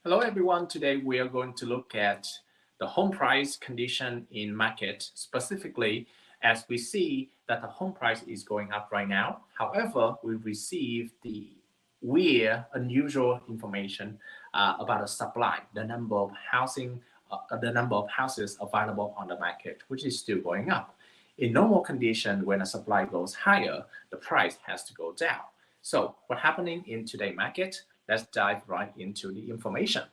Hello everyone. Today we are going to look at the home price condition in market specifically as we see that the home price is going up right now. However, we receive the weird, unusual information about the supply, the number of houses available on the market, which is still going up. In normal condition, when the supply goes higher, the price has to go down. So what's happening in today's market? Let's dive right into the information.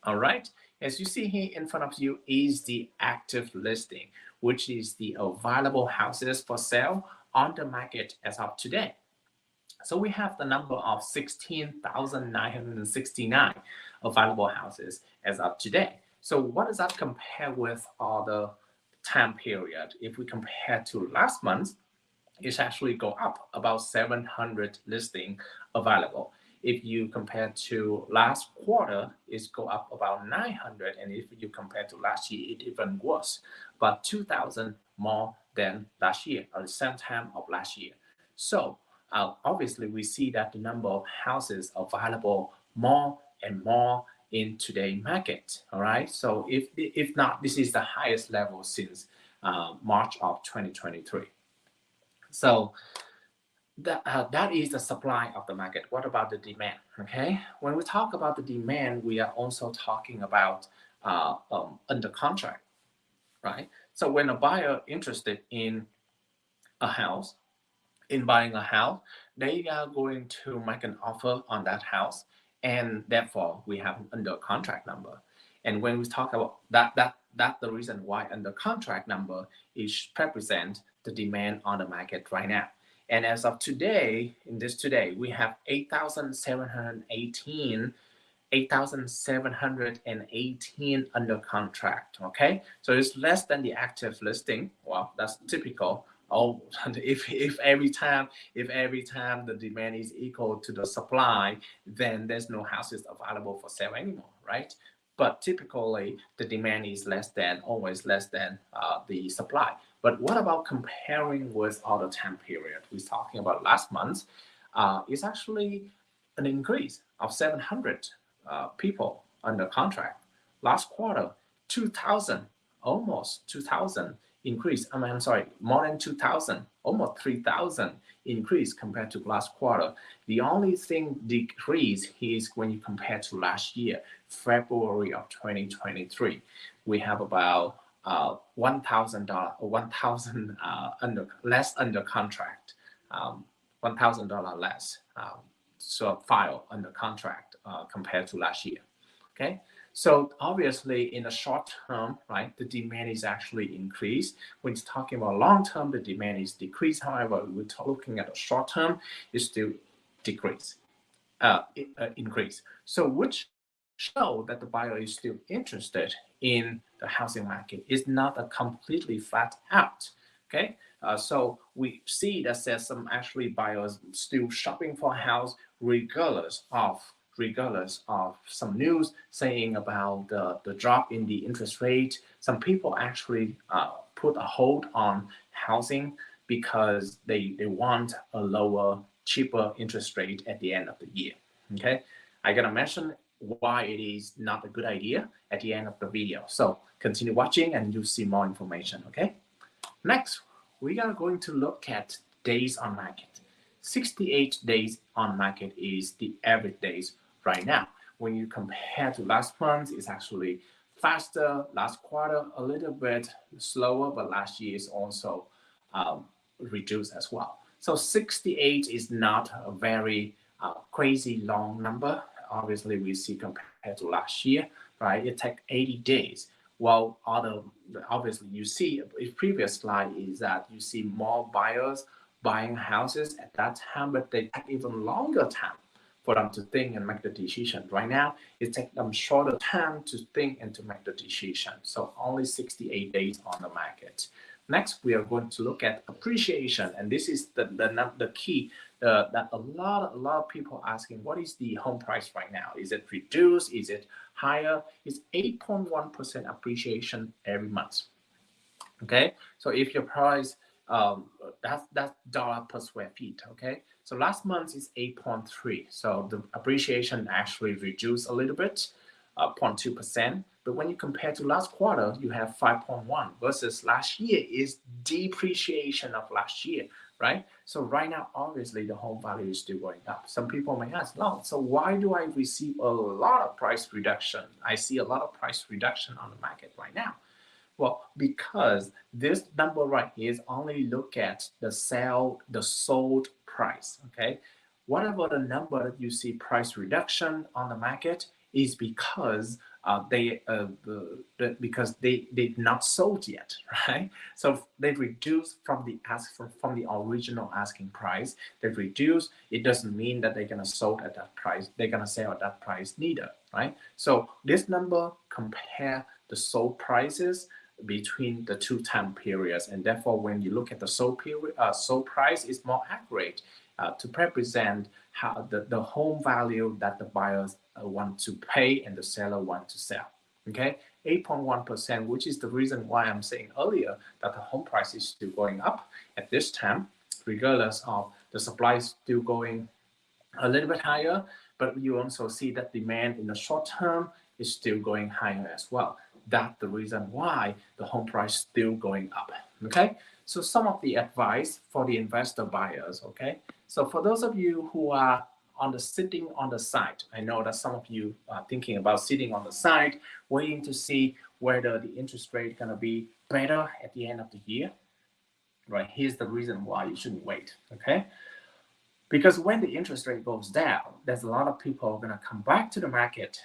All right, as you see here in front of you is the active listing, which is the available houses for sale on the market as of today. So we have the number of 16,969 available houses as of today. So what does that compare with other time period? If we compare to last month, it's actually go up about 700 listing available. If you compare to last quarter, it's go up about 900, and if you compare to last year, it even worse, but 2,000 more than last year at the same time of last year. So obviously, we see that the number of houses available more and more in today's market. All right. So if not, this is the highest level since March of 2023. So that is the supply of the market. What about the demand? Okay, when we talk about the demand, we are also talking about under contract, right? So when a buyer interested in a house, in buying a house, they are going to make an offer on that house, and therefore we have an under contract number. And when we talk about that's the reason why under contract number is represent the demand on the market right now. And as of today, we have 8,718 under contract. Okay, so it's less than the active listing. Well, that's typical. Oh, if every time the demand is equal to the supply, then there's no houses available for sale anymore, right? But typically the demand is always less than the supply. But what about comparing with other time period? We're talking about last month. It's actually an increase of 700 people under contract. Last quarter, 2,000, almost 2,000 increase. I'm sorry, more than 2,000, almost 3,000 increase compared to last quarter. The only thing decrease is when you compare to last year, February of 2023. We have about $1,000 less under contract, $1,000 less so file under contract compared to last year. Okay, so obviously in the short term, right, the demand is actually increased. When it's talking about long term, the demand is decreased. However, we're looking at the short term, it's still increase. So which show that the buyer is still interested in the housing market. It's not a completely flat out. Okay, so we see that there's some actually buyers still shopping for a house regardless of some news saying about the drop in the interest rate. Some people actually put a hold on housing because they want a lower, cheaper interest rate at the end of the year. Okay, I'm gonna mention why it is not a good idea at the end of the video. So continue watching and you'll see more information. Okay, next we are going to look at days on market. 68 days on market is the average days right now. When you compare to last month, it's actually faster. Last quarter a little bit slower, but last year is also reduced as well. So 68 is not a very crazy long number. Obviously, we see compared to last year, right? It takes 80 days. Well, obviously, you see a previous slide is that you see more buyers buying houses at that time, but they take even longer time for them to think and make the decision. Right now, it takes them shorter time to think and to make the decision. So only 68 days on the market. Next, we are going to look at appreciation, and this is the key that a lot of people are asking, what is the home price right now? Is it reduced? Is it higher? It's 8.1% appreciation every month. Okay, so if your price that's dollar per square feet. Okay, So last month is 8.3. So the appreciation actually reduced a little bit, 0.2%. But when you compare to last quarter, you have 5.1 versus last year is depreciation of last year, right? So right now, obviously, the home value is still going up. Some people may ask, no, so why do I receive a lot of price reduction? I see a lot of price reduction on the market right now. Well, because this number right here is only look at the sold price, okay? Whatever the number that you see price reduction on the market is because because they did not sold yet, right? So they reduce from the original asking price. They reduce. It doesn't mean that they're gonna sold at that price. They're gonna sell at that price neither, right? So this number compare the sold prices between the two time periods, and therefore when you look at the sold period, sold price is more accurate to represent how the home value that the buyers want to pay and the seller want to sell. Okay, 8.1%, which is the reason why I'm saying earlier that the home price is still going up at this time, regardless of the supply is still going a little bit higher, but you also see that demand in the short term is still going higher as well. That's the reason why the home price is still going up. Okay, so some of the advice for the investor buyers. Okay, so for those of you who are sitting on the side, I know that some of you are thinking about sitting on the side, waiting to see whether the interest rate is gonna be better at the end of the year. Right, here's the reason why you shouldn't wait. Okay, because when the interest rate goes down, there's a lot of people going to come back to the market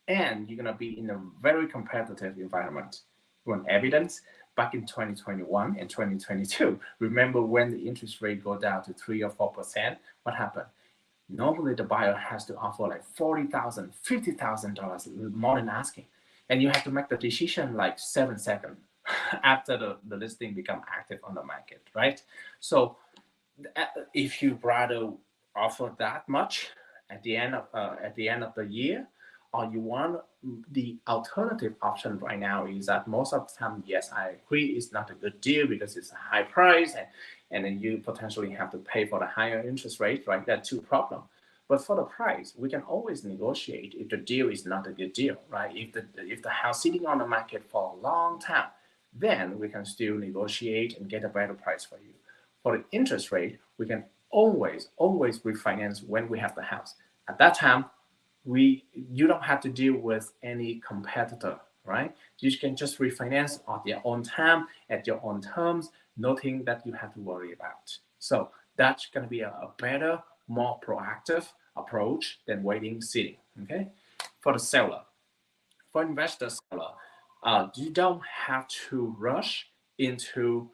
and you're going to be in a very competitive environment. You want evidence? Back in 2021 and 2022, remember when the interest rate go down to 3 or 4%, what happened? Normally the buyer has to offer like $40,000, $50,000 more than asking. And you have to make the decision like 7 seconds after the listing become active on the market, right? So if you rather offer that much at the end of the year, or you want the alternative option right now is that most of the time, yes, I agree, it's not a good deal because it's a high price and then you potentially have to pay for the higher interest rate, right? That's two problems. But for the price, we can always negotiate if the deal is not a good deal, right? If the house sitting on the market for a long time, then we can still negotiate and get a better price for you. For the interest rate, we can always refinance when we have the house. At that time, you don't have to deal with any competitor, right? You can just refinance at your own time, at your own terms, nothing that you have to worry about. So that's going to be a better, more proactive approach than waiting, sitting. Okay, for the seller, for investor seller, you don't have to rush into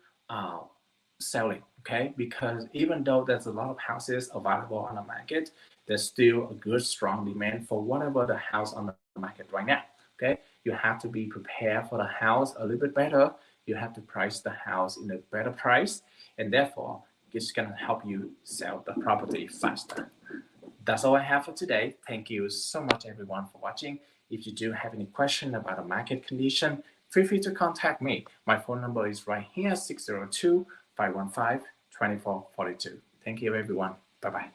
selling, okay? Because even though there's a lot of houses available on the market, there's still a good, strong demand for whatever the house on the market right now, okay? You have to be prepared for the house a little bit better. You have to price the house in a better price, and therefore, it's gonna help you sell the property faster. That's all I have for today. Thank you so much, everyone, for watching. If you do have any question about the market condition, feel free to contact me. My phone number is right here, 602-515-2442. Thank you, everyone. Bye-bye.